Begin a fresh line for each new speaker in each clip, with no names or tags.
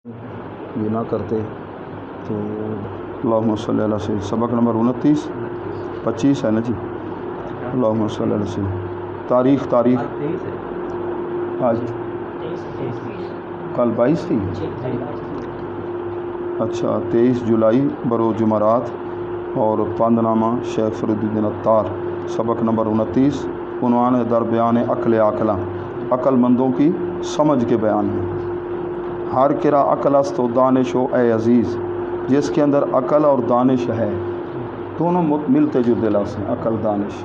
یہ نہ کرتے تو اللہم صلی اللہ علیہ وسلم سبق نمبر 25 ہے نا جی. اللہم صلی اللہ علیہ وسلم. تاریخ آج کل 22 تھی. اچھا 23 جولائی بروز جمعرات. اور پند نامہ شیخ فرید الدین عطار. سبق نمبر 29. عنوان ہے در بیان عقل عاقلہ. عقل مندوں کی سمجھ کے بیان ہے. ہر کرا عقل است و دانش و اے عزیز. جس کے اندر عقل اور دانش ہے دونوں ملتے جلتے لفظ ہیں. عقل دانش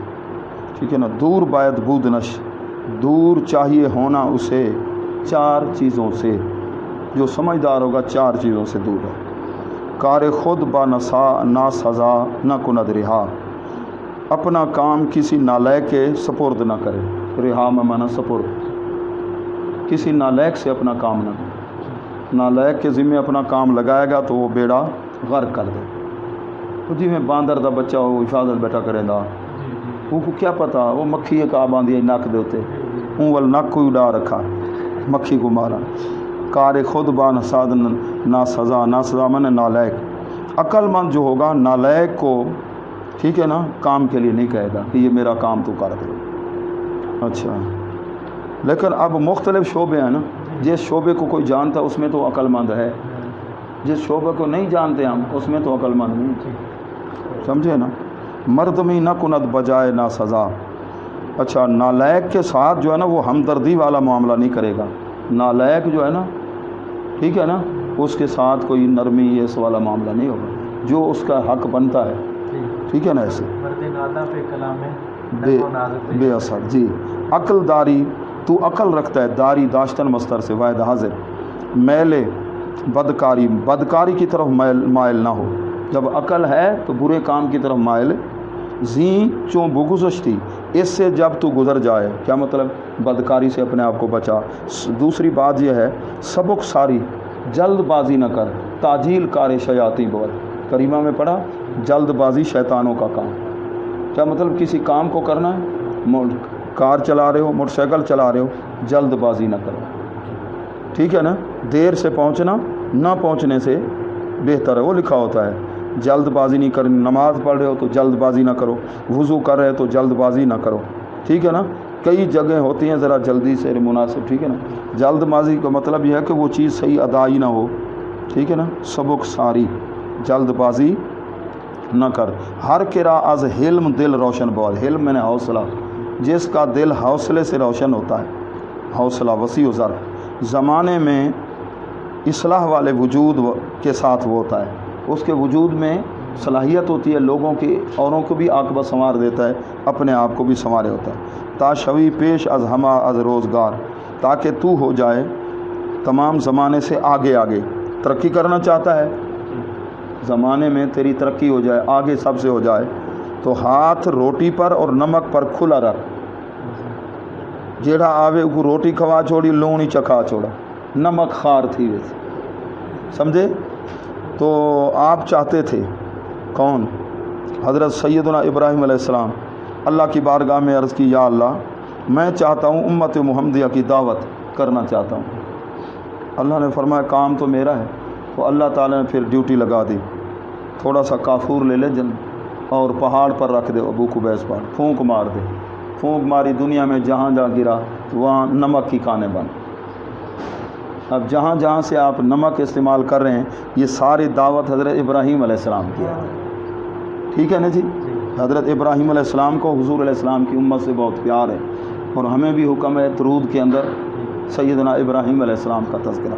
ٹھیک ہے نا. دور باید بودنش. دور چاہیے ہونا اسے 4 چیزوں سے. جو سمجھدار ہوگا 4 چیزوں سے دور ہے. کار خود با نا سزا نہ کند رہا. اپنا کام کسی نالائق کے سپرد نہ کرے. رہا میں مانا سپرد. کسی نالائق سے اپنا کام نہ کرے. نالائق کے ذمہ اپنا کام لگائے گا تو وہ بیڑا غرق کر دے. تو جی میں باندر دا بچہ وہ حفاظت بیٹھا کرے گا. وہ کو کیا پتا وہ مکھی کا باندھی نک دے ہوتے اون ول نک کو اڑا رکھا مکھی کو مارا. کار خود با نساد نا سزا من نالائق. عقل مند جو ہوگا نالائق کو ٹھیک ہے نا کام کے لیے نہیں کہے گا کہ یہ میرا کام تو کر دے. اچھا لیکن اب مختلف شعبے ہیں نا. جس شعبے کو کوئی جانتا اس میں تو عقل مند ہے. جس شعبے کو نہیں جانتے ہم اس میں تو عقل مند نہیں. سمجھے نا. مردمی نہ کند بجائے نہ سزا. اچھا نالائق کے ساتھ جو ہے نا وہ ہمدردی والا معاملہ نہیں کرے گا. نالائق جو ہے نا ٹھیک ہے نا اس کے ساتھ کوئی نرمی اس والا معاملہ نہیں ہوگا. جو اس کا حق بنتا ہے ٹھیک ہے نا ایسے بے اثر. جی عقل داری. تو عقل رکھتا ہے. داری داشتن مصدر سے واحد حاضر. میل بدکاری کی طرف مائل نہ ہو. جب عقل ہے تو برے کام کی طرف مائل. زیں چوں بگزشتی. اس سے جب تو گزر جائے کیا مطلب بدکاری سے اپنے آپ کو بچا. دوسری بات یہ ہے سبق ساری جلد بازی نہ کر. تاجیل کار شیاطین بہت کریمہ میں پڑھا جلد بازی شیطانوں کا کام. کیا مطلب کسی کام کو کرنا ہے کار چلا رہے ہو موٹر سائیکل چلا رہے ہو جلد بازی نہ کرو. ٹھیک ہے نا. دیر سے پہنچنا نہ پہنچنے سے بہتر ہے. وہ لکھا ہوتا ہے جلد بازی نہیں کرنی. نماز پڑھ رہے ہو تو جلد بازی نہ کرو. وضو کر رہے تو جلد بازی نہ کرو. ٹھیک ہے نا. کئی جگہیں ہوتی ہیں ذرا جلدی سے مناسب. ٹھیک ہے نا. جلد بازی کا مطلب یہ ہے کہ وہ چیز صحیح ادا ہی نہ ہو. ٹھیک ہے نا. سبق ساری جلد بازی نہ کر. ہر کرا از حلم دل روشن بول. حلم میں نے حوصلہ. جس کا دل حوصلے سے روشن ہوتا ہے. حوصلہ وسیع و ظرف. زمانے میں اصلاح والے وجود کے ساتھ وہ ہوتا ہے. اس کے وجود میں صلاحیت ہوتی ہے لوگوں کی اوروں کو بھی عاقبت سنوار دیتا ہے اپنے آپ کو بھی سنوارے ہوتا ہے. تا شوی پیش از ہما از روزگار. تاکہ تو ہو جائے تمام زمانے سے آگے. ترقی کرنا چاہتا ہے زمانے میں تیری ترقی ہو جائے آگے سب سے ہو جائے تو ہاتھ روٹی پر اور نمک پر کھلا رکھ. جیڑا آوے کو روٹی کھوا چھوڑی لونی چکھا چھوڑا. نمک خار تھی ویسے سمجھے. تو آپ چاہتے تھے کون حضرت سیدنا ابراہیم علیہ السلام اللہ کی بارگاہ میں عرض کی یا اللہ میں چاہتا ہوں امت محمدیہ کی دعوت کرنا چاہتا ہوں. اللہ نے فرمایا کام تو میرا ہے. تو اللہ تعالیٰ نے پھر ڈیوٹی لگا دی. تھوڑا سا کافور لے لے اور پہاڑ پر رکھ دے. ابو قبیس پہاڑ پھونک مار دے. پھونک ماری دنیا میں جہاں گرا وہاں نمک کی کانیں بن. اب جہاں جہاں سے آپ نمک استعمال کر رہے ہیں یہ ساری دعوت حضرت ابراہیم علیہ السلام کی ہے. ٹھیک ہے نا جی. حضرت ابراہیم علیہ السلام کو حضور علیہ السلام کی امت سے بہت پیار ہے اور ہمیں بھی حکم ہے درود کے اندر سیدنا ابراہیم علیہ السلام کا تذکرہ.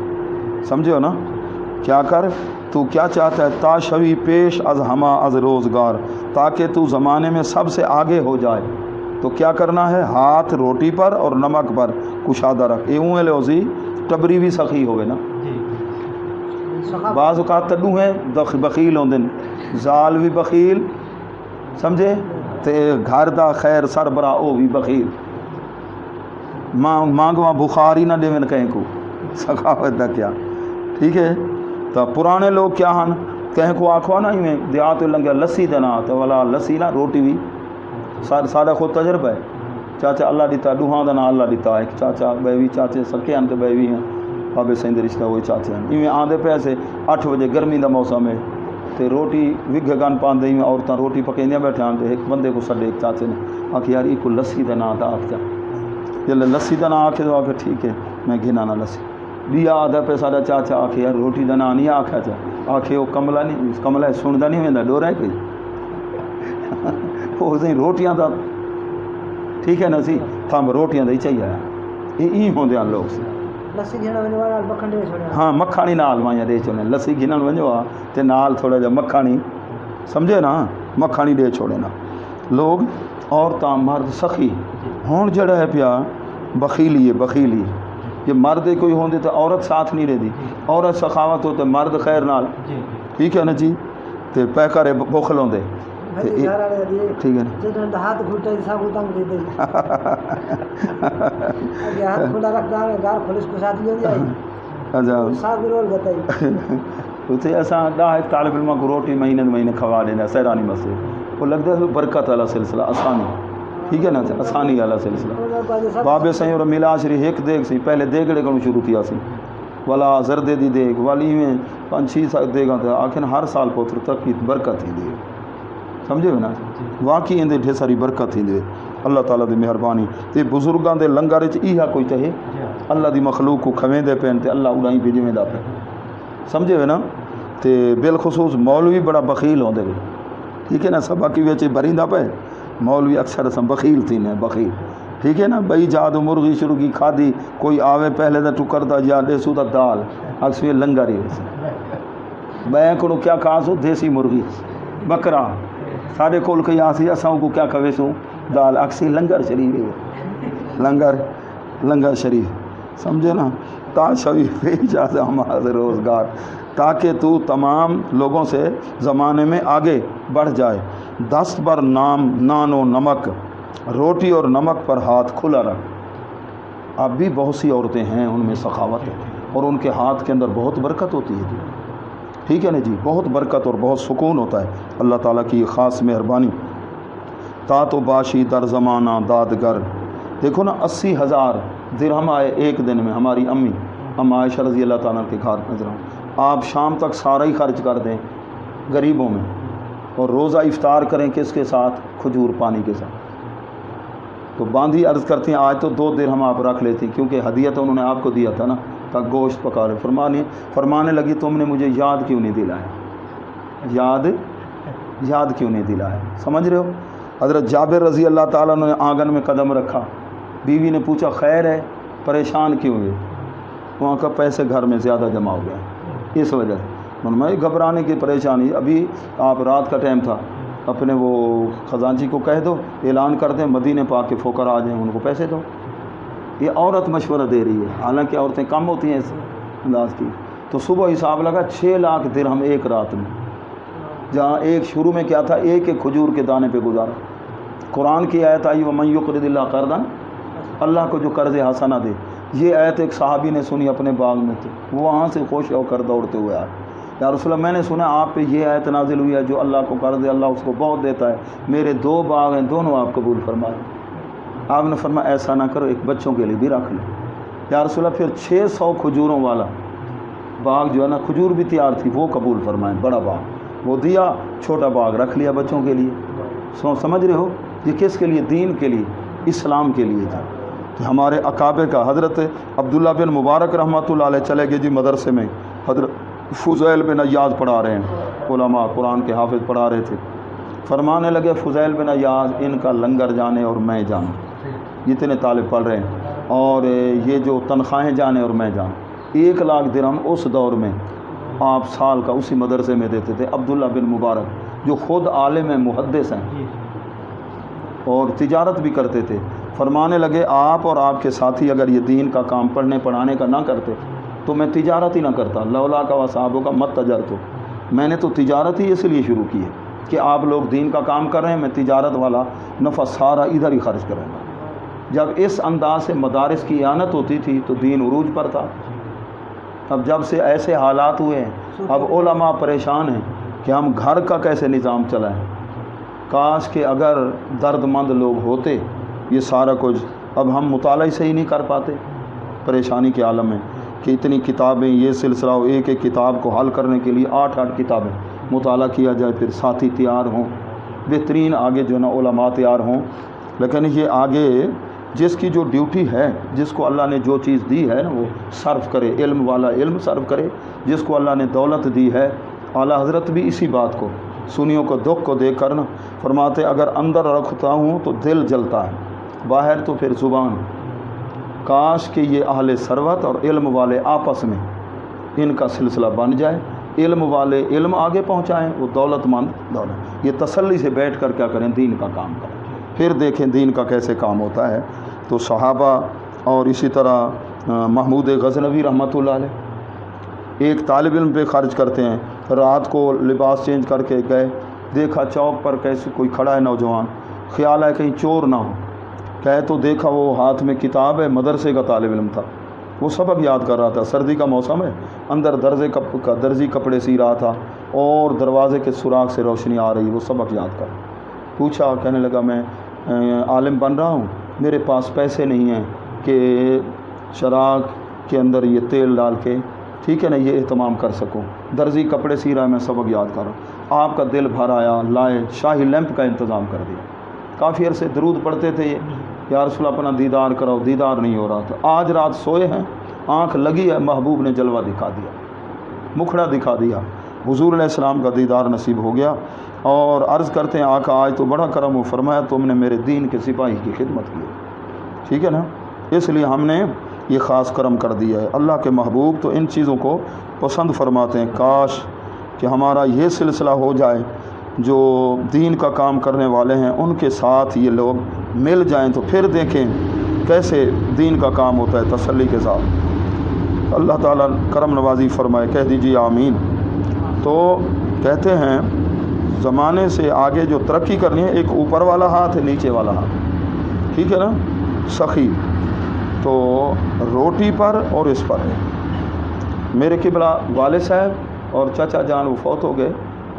سمجھے ہو نا. کیا کر تو کیا چاہتا ہے. تا شوی پیش از ہما از روزگار. تاکہ تو زمانے میں سب سے آگے ہو جائے. تو کیا کرنا ہے ہاتھ روٹی پر اور نمک پر کشادہ رکھ. ایوں لوزی ٹبری بھی سخی ہوئے نا. بعض اوقات تڈو ہیں بخیل ہوندے زال بھی بخیل سمجھے تے گھر دا خیر سربراہ او بھی بخیل. مانگواں بخار ہی نہ دیون کہیں کو سخاوت دا کیا. ٹھیک ہے. تو پرانے لوگ کیا ہن کہیں کو آکھوا نا میں دیہات لنگیا لسی دینا تو والا لسی نہ روٹی بھی سارا خود تجربہ ہے. چاچا اللہ دیتا ڈوہاں دا نا اللہ دیتا ہے. چاچا بیوی چاچے سکے ان کے بیوی ہیں بابے سائیں دے رشتہ وہی چاچے ہیں ایویں آندے پے سے 8 بجے گرمی دا موسم ہے تے روٹی وگ گن پاندے ایویں عورتاں روٹی پکیندیاں بیٹھے آن تے ایک بندے کو سڈے ایک چاچے نے آکھ یار ایک لسی دا نام دا آکھ جا جلے لسی دا نام آکھے تو آکھے ٹھیک ہے میں گھنا نہ لسی بیا آدھا پہ ساڈا چاچا آکھے یار روٹی دا نام نہیں آکھا جا آکھے وہ کملا نہیں کملا سندا نہیں ویندا ڈورا ہے کوئی وہ سی روٹیاں دا ٹھیک ہے نا سی تھم روٹیاں دا ہی چاہیے یہ ہوندے ہیں لوگ
لسی گھنا ونجو نال مکھن دے چھوڑیا
ہاں مکھانی نال وائیں دے چھوڑے لسی گھنن ونجو تے نال تھوڑا جا مکھانی سمجھے نا مکھانی دے چھوڑے نا لوگ عورتاں مرد سخی ہون جڑا ہے پیا بخیلی ہے بخیلی یہ مرد کوئی ہوندے تو عورت ساتھ نہیں رہتی عورت سخاوت ہو تو مرد خیر نال ٹھیک ہے نا جی تے پے کرے بخل ہوندے ٹھیک ہے نا
جدوں ہاتھ گھٹے سب تنگ دے دے اگے ہاتھ کھلا رکھدا ہے گھر پولیس کو ساتھ ہو جائے
اچھا
سب رول گتائی
اتنے اساں ڈاہ طالب علم کو روٹی مہینے کھوا دینا سیرانی مسجد وہ لگتا ہے برکت والا سلسلہ آسانی ٹھیک ہے نا آسانی والا سلسلہ بابے سائیں اور ملا شریف ایک دیکھ سی پہلے دیگڑے کو شروع کیا سی والا زردے دی دیکھ والی میں 5-6 دیگاں تھا آخر ہر سال پوتر ترقی برکت ہی دے سمجھے نا واقعی اندے ڈھیر ساری برکت ہی دے اللہ تعالیٰ دی مہربانی تے بزرگاں دے لنگر وچ ایہا کوئی چاہے اللہ دی مخلوق کو کھویں دے پین تے اللہ اڑائیں پہ جویں دا پہ سمجھے نا تے بالخصوص مولوی بڑا بخیل ہوندے وے ٹھیک ہے نا سبق وچ بھریندا پے مولوی اکثر اساں بخیل تھینے بخیل ٹھیک ہے نا بھائی جادو مرغی شروع کی کھادی کوئی آوے پہلے دا ٹکر دا یا دیسو دا دال اکثر لنگر ہی میں کو کیا کھا سو دیسی مرغی بکرا سارے کول کئی آسی اساں کو کیا کھوے سو دال اکثر لنگر شریف ہے لنگر شریف سمجھے نا تا شریف اجازت ہمارا روزگار تاکہ تو تمام لوگوں سے زمانے میں آگے بڑھ جائے دست بر نان و نمک روٹی اور نمک پر ہاتھ کھلا رکھ اب بھی بہت سی عورتیں ہیں ان میں سخاوت ہے اور ان کے ہاتھ کے اندر بہت برکت ہوتی ہے ٹھیک ہے نا جی بہت برکت اور بہت سکون ہوتا ہے اللہ تعالیٰ کی خاص مہربانی تا تو باشی در زمانہ دادگر دیکھو نا 80,000 درہم آئے ایک دن میں ہماری امی عائشہ رضی اللہ تعالیٰ کے گھر نظر آپ شام تک سارا ہی خرچ کر دیں غریبوں میں اور روزہ افطار کریں کس کے ساتھ کھجور پانی کے ساتھ تو باندھی عرض کرتی ہیں آج تو 2 درہم آپ رکھ لیتی کیونکہ ہدیہ تو انہوں نے آپ کو دیا تھا نا تھا گوشت پکا رہے فرمانے لگی تم نے مجھے یاد کیوں نہیں دلایا یاد کیوں نہیں دلایا سمجھ رہے ہو حضرت جابر رضی اللہ تعالیٰ نے آنگن میں قدم رکھا بیوی نے پوچھا خیر ہے پریشان کیوں ہوئے وہاں کا پیسے گھر میں زیادہ جمع ہو گیا اس وجہ سے میں گھبرانے کی پریشانی ابھی آپ رات کا ٹائم تھا اپنے وہ خزانچی کو کہہ دو اعلان کر دیں مدینے پاک کے فوکر آ جائیں ان کو پیسے دو یہ عورت مشورہ دے رہی ہے حالانکہ عورتیں کم ہوتی ہیں اس انداز کی تو صبح حساب لگا 6 لاکھ درہم ایک رات میں جہاں ایک شروع میں کیا تھا ایک کھجور کے دانے پہ گزارا قرآن کی آیت آئی وَمَن يُقْرِضِ اللَّهَ قَرْضًا اللہ کو جو قرض حسنہ دے یہ آیت ایک صحابی نے سنی اپنے باغ میں تھے وہ وہاں سے خوش ہو کر دوڑتے ہوئے آئے یا رسول اللہ میں نے سنا آپ پہ یہ آیت نازل ہوئی ہے جو اللہ کو قرض دے اللہ اس کو بہت دیتا ہے میرے 2 باغ ہیں دونوں آپ قبول فرمائیں آپ نے فرمایا ایسا نہ کرو ایک بچوں کے لیے بھی رکھ لیں یا رسول اللہ پھر 600 کھجوروں والا باغ جو ہے نا کھجور بھی تیار تھی وہ قبول فرمائیں بڑا باغ وہ دیا چھوٹا باغ رکھ لیا بچوں کے لیے سمجھ رہے ہو یہ کس کے لیے دین کے لیے اسلام کے لیے تھا کہ ہمارے اکابر کا حضرت عبداللہ بن مبارک رحمۃ اللہ علیہ چلے گئے جی مدرسے میں حضرت فضیل بن عیاض پڑھا رہے ہیں علماء قرآن کے حافظ پڑھا رہے تھے فرمانے لگے فضیل بن عیاض ان کا لنگر جانے اور میں جانوں جتنے طالب پڑھ رہے ہیں اور یہ جو تنخواہیں جانے اور میں جانوں 1 لاکھ درہم اس دور میں آپ سال کا اسی مدرسے میں دیتے تھے عبداللہ بن مبارک جو خود عالم محدث ہیں اور تجارت بھی کرتے تھے فرمانے لگے آپ اور آپ کے ساتھی اگر یہ دین کا کام پڑھنے پڑھانے کا نہ کرتے تو میں تجارت ہی نہ کرتا لولا کا و صحابوں کا مت تجرت ہو میں نے تو تجارت ہی اس لیے شروع کی ہے کہ آپ لوگ دین کا کام کر رہے ہیں میں تجارت والا نفع سارا ادھر ہی خرچ کروں گا جب اس انداز سے مدارس کی اعانت ہوتی تھی تو دین عروج پر تھا اب جب سے ایسے حالات ہوئے ہیں اب علماء پریشان ہیں کہ ہم گھر کا کیسے نظام چلائیں کاش کہ اگر درد مند لوگ ہوتے یہ سارا کچھ اب ہم مطالعہ صحیح نہیں کر پاتے پریشانی کے عالم میں کہ اتنی کتابیں، یہ سلسلہ ہو، ایک ایک کتاب کو حل کرنے کے لیے 8 کتابیں مطالعہ کیا جائے، پھر ساتھی تیار ہوں، بہترین آگے جو نا علماء تیار ہوں. لیکن یہ آگے جس کی جو ڈیوٹی ہے، جس کو اللہ نے جو چیز دی ہے نا وہ صرف کرے، علم والا علم صرف کرے. جس کو اللہ نے دولت دی ہے، اعلیٰ حضرت بھی اسی بات کو سنیوں کو دکھ کو دیکھ کر نا فرماتے اگر اندر رکھتا ہوں تو دل جلتا ہے، باہر تو پھر زبان. کاش کہ یہ اہل ثروت اور علم والے آپس میں ان کا سلسلہ بن جائے، علم والے علم آگے پہنچائیں، وہ دولت مند دولت. یہ تسلی سے بیٹھ کر کیا کریں، دین کا کام کریں، پھر دیکھیں دین کا کیسے کام ہوتا ہے. تو صحابہ اور اسی طرح محمود غزنوی رحمۃ اللہ علیہ ایک طالب علم پہ خرچ کرتے ہیں. رات کو لباس چینج کر کے گئے، دیکھا چوک پر کیسے کوئی کھڑا ہے نوجوان، خیال ہے کہیں چور نہ ہو، کہے تو دیکھا وہ ہاتھ میں کتاب ہے، مدرسے کا طالب علم تھا، وہ سبق یاد کر رہا تھا. سردی کا موسم ہے، اندر درزی کپڑے سی رہا تھا اور دروازے کے سوراخ سے روشنی آ رہی، وہ سبق یاد کر. پوچھا، کہنے لگا میں عالم بن رہا ہوں، میرے پاس پیسے نہیں ہیں کہ چراغ کے اندر یہ تیل ڈال کے ٹھیک ہے نا یہ اہتمام کر سکوں، درزی کپڑے سی رہا ہے، میں سبق یاد کر رہا ہوں. آپ کا دل بھر آیا، لائے شاہی لیمپ کا انتظام کر دیا. کافی عرصے درود پڑھتے تھے، یا رسول اللہ اپنا دیدار کراؤ، دیدار نہیں ہو رہا تھا. آج رات سوئے ہیں، آنکھ لگی ہے، محبوب نے جلوہ دکھا دیا، مکھڑا دکھا دیا، حضور علیہ السلام کا دیدار نصیب ہو گیا. اور عرض کرتے ہیں آقا آج تو بڑا کرم و فرمایا، تم نے میرے دین کے سپاہی کی خدمت کی، ٹھیک ہے نا، اس لیے ہم نے یہ خاص کرم کر دیا ہے. اللہ کے محبوب تو ان چیزوں کو پسند فرماتے ہیں. کاش کہ ہمارا یہ سلسلہ ہو جائے، جو دین کا کام کرنے والے ہیں ان کے ساتھ یہ لوگ مل جائیں تو پھر دیکھیں کیسے دین کا کام ہوتا ہے تسلی کے ساتھ. اللہ تعالیٰ کرم نوازی فرمائے، کہہ دیجیے آمین. تو کہتے ہیں زمانے سے آگے جو ترقی کرنی ہے، ایک اوپر والا ہاتھ ہے، نیچے والا ہاتھ، ٹھیک ہے نا، سخی. تو روٹی پر اور اس پر ہے. میرے قبلہ والد صاحب اور چچا جان وہ فوت ہو گئے،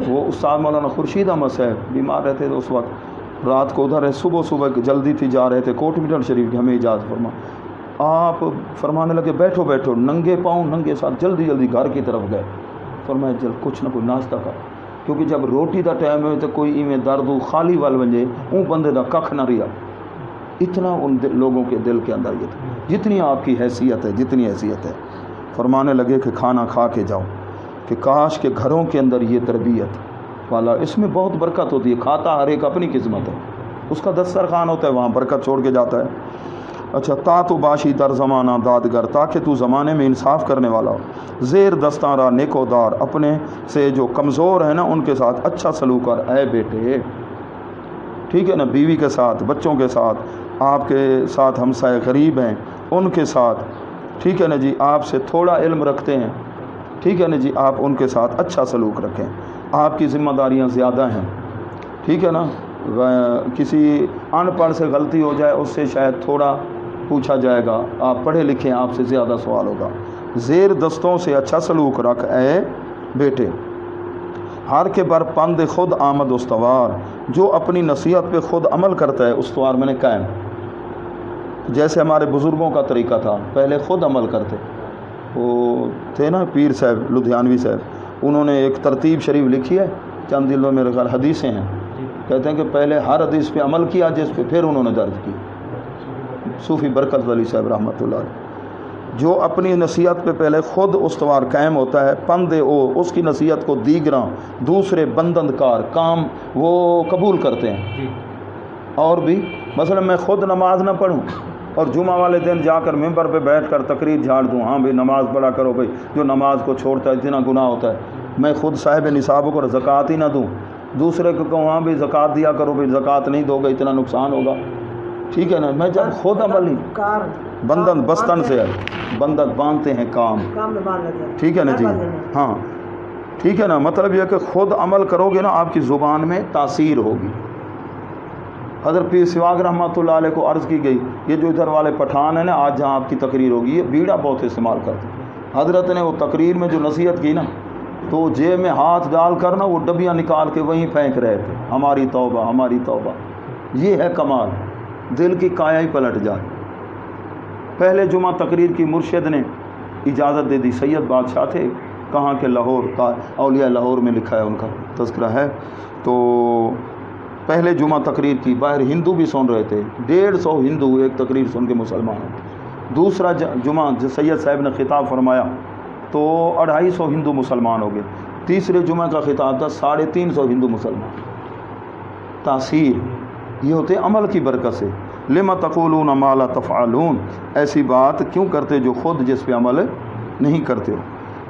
وہ استاد مولانا خورشید احمد صاحب بیمار رہتے تھے اس وقت، رات کو ادھر ہے، صبح جلدی تھی جا رہے تھے کوٹ میٹن شریف کی، ہمیں اجازت فرما. آپ فرمانے لگے بیٹھو بیٹھو، ننگے پاؤں ننگے ساتھ جلدی گھر کی طرف گئے. فرمایا جلد کچھ نہ کوئی ناشتہ کر، کیونکہ جب روٹی دا ٹائم ہوئے تو کوئی ایویں درد خالی وال ونجے اون بندے دا ککھ نہ رہا. اتنا ان لوگوں کے دل کے اندر یہ تھا، جتنی آپ کی حیثیت ہے، جتنی حیثیت ہے. فرمانے لگے کہ کھانا کھا کے جاؤ، کہ کاش کے گھروں کے اندر یہ تربیت والا، اس میں بہت برکت ہوتی ہے. کھاتا ہر ایک اپنی قسمت ہے، اس کا دسترخوان ہوتا ہے، وہاں برکت چھوڑ کے جاتا ہے. اچھا، تا تو باشی در زمانہ دادگر، تاکہ تو زمانے میں انصاف کرنے والا ہو. زیر دستاں را نیکو دار، اپنے سے جو کمزور ہیں نا ان کے ساتھ اچھا سلوک کر اے بیٹے، ٹھیک ہے نا. بیوی کے ساتھ، بچوں کے ساتھ، آپ کے ساتھ ہمسائے غریب ہیں ان کے ساتھ، ٹھیک ہے نا جی، آپ سے تھوڑا علم رکھتے ہیں، ٹھیک ہے نا جی، آپ ان کے ساتھ اچھا سلوک رکھیں. آپ کی ذمہ داریاں زیادہ ہیں، ٹھیک ہے نا. کسی ان پڑھ سے غلطی ہو جائے اس سے شاید تھوڑا پوچھا جائے گا، آپ پڑھے لکھیں آپ سے زیادہ سوال ہوگا. زیر دستوں سے اچھا سلوک رکھ اے بیٹے. ہر کے بر پند خود آمد استوار، جو اپنی نصیحت پہ خود عمل کرتا ہے استوار میں نے قائم. جیسے ہمارے بزرگوں کا طریقہ تھا، پہلے خود عمل کرتے. وہ تھے نا پیر صاحب لدھیانوی صاحب، انہوں نے ایک ترتیب شریف لکھی ہے، چند دلوں میرے خیال حدیثیں ہیں، کہتے ہیں کہ پہلے ہر حدیث پہ عمل کیا جس پہ پھر انہوں نے درج کی. صوفی برکت ولی صاحب رحمۃ اللہ علیہ. جو اپنی نصیحت پہ پہلے خود استوار قائم ہوتا ہے، پند او اس کی نصیحت کو دیگراں دوسرے بندندکار کام وہ قبول کرتے ہیں. اور بھی مثلا میں خود نماز نہ پڑھوں اور جمعہ والے دن جا کر ممبر پہ بیٹھ کر تقریر جھاڑ دوں، ہاں بھائی نماز پڑھا کرو بھائی، جو نماز کو چھوڑتا ہے اتنا گناہ ہوتا ہے. میں خود صاحب نصاب کو زکوٰۃ ہی نہ دوں، دوسرے کو کہوں ہاں بھائی زکوٰۃ دیا کرو بھائی، زکوٰۃ نہیں دو گے اتنا نقصان ہوگا، ٹھیک ہے نا. میں جب خود عمل نہیں، بندن بستن سے ہے، بندن باندھتے ہیں کام، ٹھیک ہے نا جی، ہاں ٹھیک ہے نا. مطلب یہ کہ خود عمل کرو گے نا آپ کی زبان میں تاثیر ہوگی. حضرت پیر سواگ رحمۃ اللہ علیہ کو عرض کی گئی، یہ جو ادھر والے پٹھان ہیں نا آج جہاں آپ کی تقریر ہوگی، یہ بیڑا بہت استعمال کرتے ہیں. حضرت نے وہ تقریر میں جو نصیحت کی نا تو جیب میں ہاتھ ڈال کر نا وہ ڈبیاں نکال کے وہیں پھینک رہے تھے، ہماری توبہ ہماری توبہ. یہ ہے کمال، دل کی کایا ہی پلٹ جائے. پہلے جمعہ تقریر کی مرشد نے اجازت دے دی. سید بادشاہ تھے کہاں کے؟ لاہور کا. اولیاء لاہور میں لکھا ہے ان کا تذکرہ ہے. تو پہلے جمعہ تقریر کی، باہر ہندو بھی سن رہے تھے، 150 ہندو ایک تقریر سن کے مسلمان ہوئے. دوسرا جمعہ جو سید صاحب نے خطاب فرمایا تو 250 ہندو مسلمان ہو گئے. تیسرے جمعہ کا خطاب تھا 350 ہندو مسلمان. تاثیر یہ ہوتے عمل کی برکت سے. لما تقولون ما لا تفعلون، ایسی بات کیوں کرتے جو خود جس پہ عمل نہیں کرتے ہو.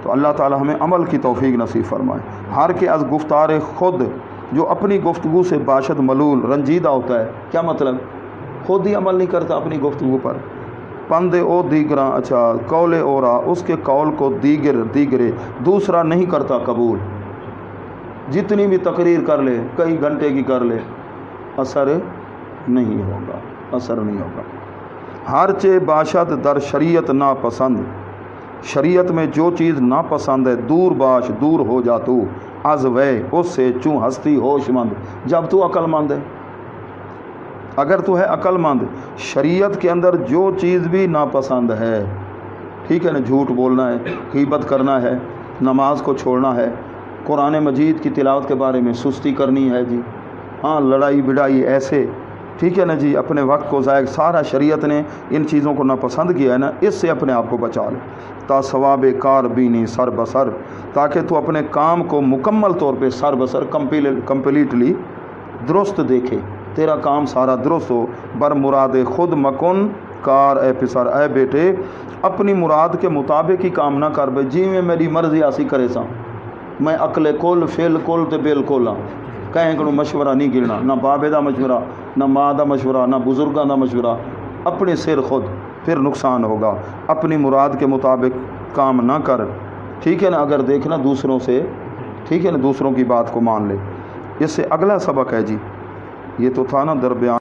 تو اللہ تعالی ہمیں عمل کی توفیق نصیب فرمائے. ہر کے از گفتار خود، جو اپنی گفتگو سے باشد ملول رنجیدہ ہوتا ہے. کیا مطلب؟ خود ہی عمل نہیں کرتا اپنی گفتگو پر. پندے او دیگراں، اچھا قول اورا، اس کے قول کو دیگرے دوسرا نہیں کرتا قبول. جتنی بھی تقریر کر لے، کئی گھنٹے کی کر لے، اثر نہیں ہوگا، اثر نہیں ہوگا. ہر چے باشد در شریعت ناپسند، شریعت میں جو چیز ناپسند ہے، دور باش دور ہو جا تو، از وے اس سے، چوں ہستی ہوش مند، جب تو عقل مند ہے. اگر تو ہے عقل مند، شریعت کے اندر جو چیز بھی ناپسند ہے، ٹھیک ہے نا، جھوٹ بولنا ہے، غیبت کرنا ہے، نماز کو چھوڑنا ہے، قرآن مجید کی تلاوت کے بارے میں سستی کرنی ہے جی، ہاں لڑائی بڑائی ایسے، ٹھیک ہے نا جی، اپنے وقت کو ضائع، سارا شریعت نے ان چیزوں کو ناپسند کیا ہے نا، اس سے اپنے آپ کو بچا لے. تا ثواب کار بینی سر بسر، تاکہ تو اپنے کام کو مکمل طور پہ سر بسر کمپلیٹلی درست دیکھے، تیرا کام سارا درست ہو. بر مراد خود مکن کار اے پسر، اے بیٹے اپنی مراد کے مطابق ہی کام نہ کر بے، جی میں میری مرضی آسی کرے سا، میں عقل کل فیل کل تے بالکل ہاں، کہیں کہ مشورہ نہیں گرنا، نہ بابے دا مشورہ، نہ ماں دا مشورہ، نہ بزرگاں دا مشورہ، اپنے سر خود، پھر نقصان ہوگا. اپنی مراد کے مطابق کام نہ کر، ٹھیک ہے نا. اگر دیکھنا دوسروں سے، ٹھیک ہے نا، دوسروں کی بات کو مان لے. اس سے اگلا سبق ہے جی، یہ تو تھا نا دربیان